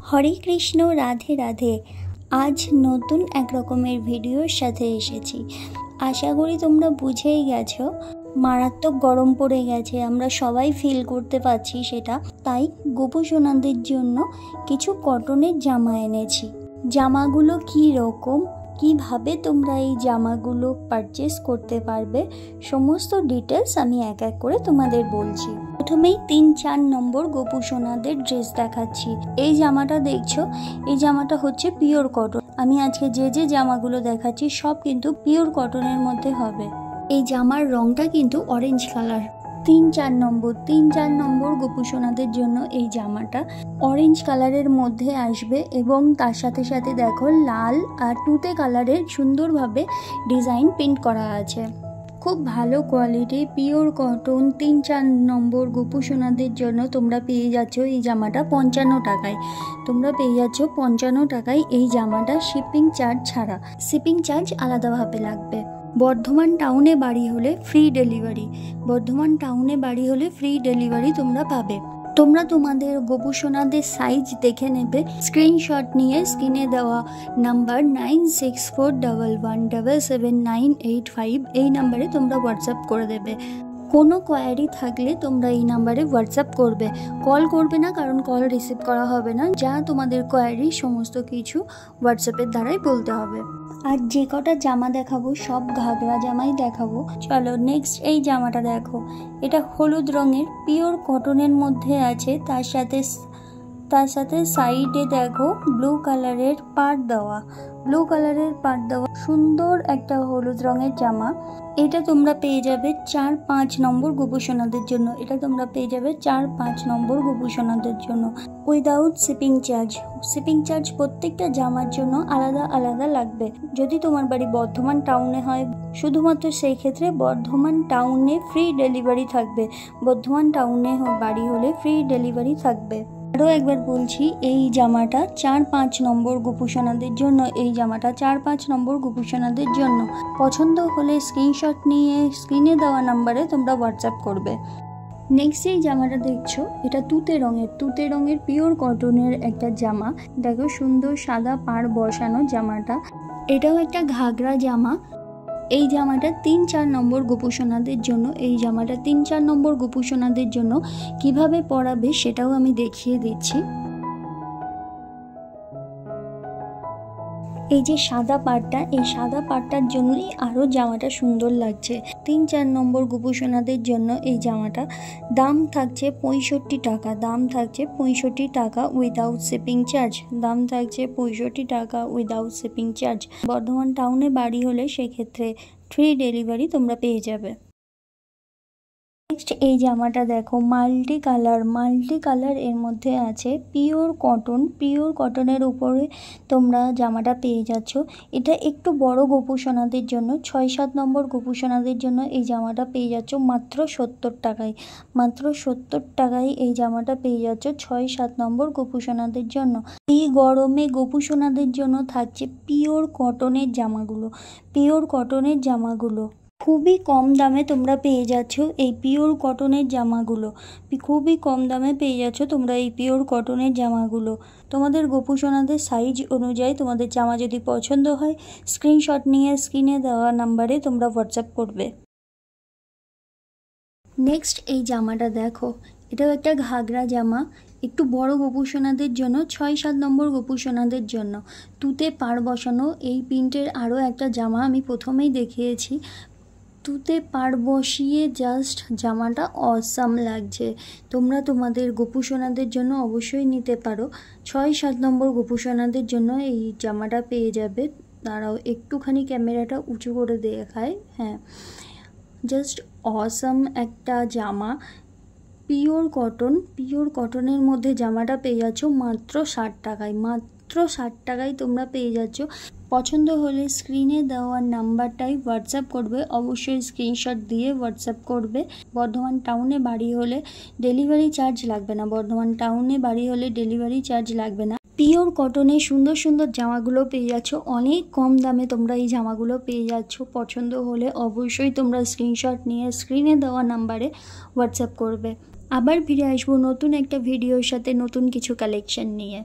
হরে কৃষ্ণ, রাধে রাধে। আজ নতুন এক রকমের ভিডিওর সাথে এসেছি। আশা করি তোমরা বুঝেই গেছো, মারাত্মক গরম পড়ে গেছে, আমরা সবাই ফিল করতে পারছি সেটা। তাই গোপুসোনাদের জন্য কিছু কটনের জামা এনেছি। জামাগুলো কী রকম, কিভাবে তোমরা এই জামাগুলো পারচেস করতে পারবে, সমস্ত ডিটেলস আমি এক এক করে তোমাদের বলছি। প্রথমেই 3-4 নম্বর গোপুসোনাদের ড্রেস দেখাচ্ছি। এই জামাটা দেখছো, এই জামাটা হচ্ছে পিওর কটন। আমি আজকে যে জামাগুলো দেখাচ্ছি সব কিন্তু পিওর কটনের মধ্যে হবে। এই জামার রংটা কিন্তু অরেঞ্জ কালার। 3-4 নম্বর গোপুসোনাদের জন্য এই জামাটা অরেঞ্জ কালারের মধ্যে আসবে এবং তার সাথে সাথে দেখো লাল আর তুতে কালারের সুন্দরভাবে ডিজাইন প্রিন্ট করা আছে। খুব ভালো কোয়ালিটি পিওর কটন। 3-4 নম্বর গোপুসোনাদের জন্য তোমরা পেয়ে যাচ্ছ এই জামাটা 55 টাকায়। তোমরা পেয়ে যাচ্ছ 55 টাকায় এই জামাটা, শিপিং চার্জ ছাড়া। শিপিং চার্জ আলাদাভাবে লাগবে। বর্ধমান টাউনে বাড়ি হলে ফ্রি ডেলিভারি। বর্ধমান টাউনে বাড়ি হলে ফ্রি ডেলিভারি তোমরা পাবে। তোমরা তোমাদের গোপুসোনাদের সাইজ দেখে নেবে, স্ক্রিনশট নিয়ে স্ক্রিনে দেওয়া নাম্বার 9641177985 এই নাম্বারে তোমরা হোয়াটসঅ্যাপ করে দেবে। কোনো কোয়ারি থাকলে তোমরা এই নাম্বারে হোয়াটসঅ্যাপ করবে, কল করবে না, কারণ কল রিসিভ করা হবে না। যা তোমাদের কোয়ারি সমস্ত কিছু হোয়াটসঅ্যাপের দ্বারাই বলতে হবে। আর যে কটা জামা দেখাবো সব ঘাগরা জামাই দেখাবো। চলো নেক্সট এই জামাটা দেখো। এটা হলুদ রঙের পিওর কটনের মধ্যে আছে, তার সাথে সাইডে দেখো ব্লু কালারের পাড় দেওয়া। সুন্দর একটা হলুদ রঙের জামা। এটা তোমরা পেয়ে যাবে 4-5 নম্বর গোপুসোনাদের জন্য। এটা তোমরা পেয়ে যাবে 4-5 নম্বর গোপুসোনাদের জন্য without shipping charge. Shipping charge প্রত্যেকটা জামার জন্য আলাদা আলাদা লাগবে। যদি তোমার বাড়ি বর্ধমান টাউনে হয়, শুধুমাত্র সেই ক্ষেত্রে বর্ধমান টাউনে ফ্রি ডেলিভারি থাকবে। বর্ধমান টাউনে বাড়ি হলে ফ্রি ডেলিভারি থাকবে। আরও একবার বলছি, এই জামাটা 4-5 নম্বর গোপুসোনাদের জন্য। এই জামাটা 4-5 নম্বর গোপুসোনাদের জন্য। পছন্দ হলে স্ক্রিনশট নিয়ে স্ক্রিনে দেওয়া নাম্বারে তোমরা হোয়াটসঅ্যাপ করবে। নেক্সট এই জামাটা দেখছো, এটা তুতে রঙের পিওর কটনের একটা জামা। দেখো সুন্দর সাদা পাড় বসানো জামাটা। এটাও একটা ঘাগরা জামা। এই জামাটা 3-4 নম্বর গোপুসোনাদের জন্য। এই জামাটা 3-4 নম্বর গোপুসোনাদের জন্য। কিভাবে পরাবে সেটাও আমি দেখিয়ে দিচ্ছি। এই যে সাদা পাড়টা, এই সাদা পাড়টার জন্যই আরও জামাটা সুন্দর লাগছে। 3-4 নম্বর গোপুসোনাদের জন্য এই জামাটা দাম থাকছে 65 টাকা। দাম থাকছে 65 টাকা উইদাউট শিপিং চার্জ। দাম থাকছে 65 টাকা উইদাউট শিপিং চার্জ। বর্ধমান টাউনে বাড়ি হলে সেক্ষেত্রে ফ্রি ডেলিভারি তোমরা পেয়ে যাবে। নেক্সট এই জামাটা দেখো, মাল্টি কালার এর মধ্যে আছে পিওর কটনের উপরে তোমরা জামাটা পেয়ে যাচ্ছ। এটা একটু বড় গোপুসোনাদের জন্য, 6-7 নম্বর গোপুসোনাদের জন্য এই জামাটা পেয়ে যাচ্ছ মাত্র 70 টাকায়। মাত্র 70 টাকায় এই জামাটা পেয়ে যাচ্ছ 6-7 নম্বর গোপুসোনাদের জন্য। এই গরমে গোপুসোনাদের জন্য থাকছে পিওর কটনের জামাগুলো। খুবই কম দামে তোমরা পেয়ে যাচ্ছ এই পিওর কটনের জামাগুলো। খুবই কম দামে পেয়ে যাচ্ছ তোমরা এই পিওর কটনের জামাগুলো। তোমাদের গোপুসোনাদের সাইজ অনুযায়ী তোমাদের জামা যদি পছন্দ হয়, স্ক্রিনশট নিয়ে স্ক্রিনে দেওয়া নাম্বারে তোমরা হোয়াটসঅ্যাপ করবে। নেক্সট এই জামাটা দেখো, এটাও একটা ঘাগরা জামা। একটু বড় গোপুসোনাদের জন্য, 6-7 নম্বর গোপুসোনাদের জন্য। তুতে পাড় বসানো এই প্রিন্টের আরও একটা জামা আমি প্রথমেই দেখিয়েছি। তুতে পাড় বসিয়ে জাস্ট জামাটা অসাম লাগছে। তোমরা তোমাদের গোপুসোনাদের জন্য অবশ্যই নিতে পারো। 6-7 নম্বর গোপুসোনাদের জন্য এই জামাটা পেয়ে যাবে। তারাও একটুখানি ক্যামেরাটা উঁচু করে দেখায়। হ্যাঁ, জাস্ট অসাম একটা জামা। পিওর কটনের মধ্যে জামাটা পেয়ে যাচ্ছ মাত্র 60 টাকায়। মাত্র 60 টাকায় তোমরা পেয়ে যাচ্ছ। পছন্দ হলে স্ক্রিনে দেওয়া নাম্বারটাই হোয়াটসঅ্যাপ করবে। অবশ্যই স্ক্রিনশট দিয়ে হোয়াটসঅ্যাপ করবে। বর্ধমান টাউনে বাড়ি হলে ডেলিভারি চার্জ লাগবে না। পিওর কটনের সুন্দর জামাগুলো পেয়ে যাচ্ছ অনেক কম দামে। তোমরা এই জামাগুলো পেয়ে যাচ্ছ। পছন্দ হলে অবশ্যই তোমরা স্ক্রিনশট নিয়ে স্ক্রিনে দেওয়া নাম্বারে হোয়াটসঅ্যাপ করবে। আবার ফিরে আসবো নতুন একটা ভিডিওর সাথে, নতুন কিছু কালেকশন নিয়ে।